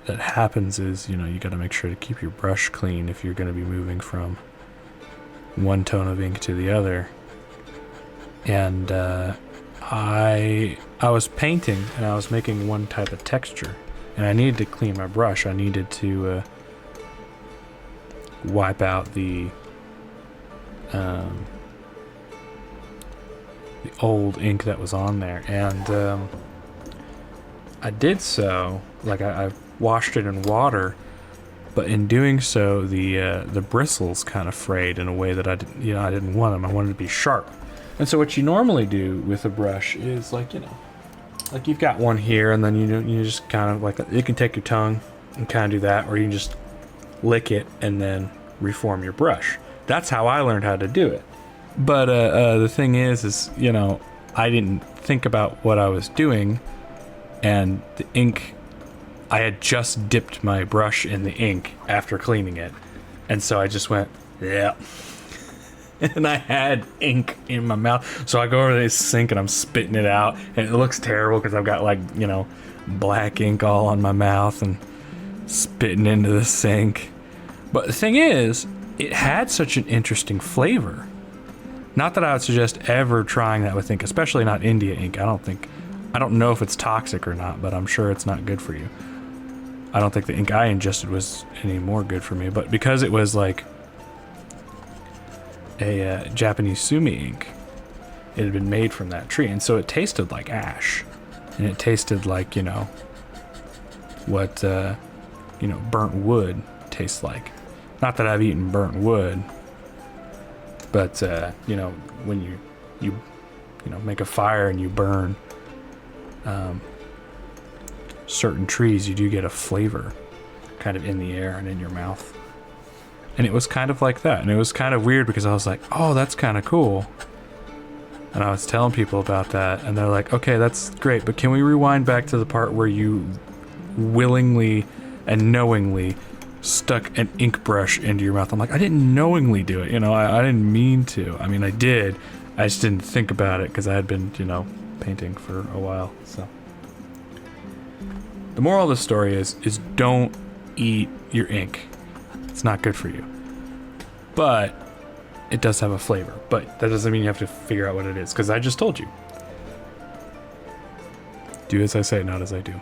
that happens is, you know, you got to make sure to keep your brush clean if you're going to be moving from one tone of ink to the other. And I was painting and I was making one type of texture, and I needed to clean my brush. I needed to wipe out the old ink that was on there, and I did so. Like I washed it in water, but in doing so, the bristles kind of frayed in a way that I didn't want them. I wanted to be sharp. And so what you normally do with a brush is, like, you know, like you've got one here, and then you just kind of like, you can take your tongue and kind of do that, or you can just lick it and then reform your brush. That's how I learned how to do it. But the thing is, you know, I didn't think about what I was doing, and the ink, I had just dipped my brush in the ink after cleaning it, and so I just went, yeah. And I had ink in my mouth, so I go over to this sink and I'm spitting it out, and it looks terrible because I've got, like, you know, black ink all on my mouth and spitting into the sink. But the thing is, it had such an interesting flavor. Not that I would suggest ever trying that with ink, especially not India ink. I don't know if it's toxic or not, but I'm sure it's not good for you. I don't think the ink I ingested was any more good for me, but because it was like a Japanese sumi ink, it had been made from that tree, and so it tasted like ash, and it tasted like, you know, what you know, burnt wood tastes like. Not that I've eaten burnt wood, but you know, when you know, make a fire and you burn certain trees, you do get a flavor kind of in the air and in your mouth. And it was kind of like that. And it was kind of weird because I was like, oh, that's kind of cool. And I was telling people about that, and they're like, okay, that's great, but can we rewind back to the part where you willingly and knowingly stuck an ink brush into your mouth? I'm like, I didn't knowingly do it, you know, I didn't mean to. I mean, I did. I just didn't think about it because I had been, you know, painting for a while. So the moral of the story is don't eat your ink. It's not good for you. But it does have a flavor. But that doesn't mean you have to figure out what it is, because I just told you. Do as I say, not as I do.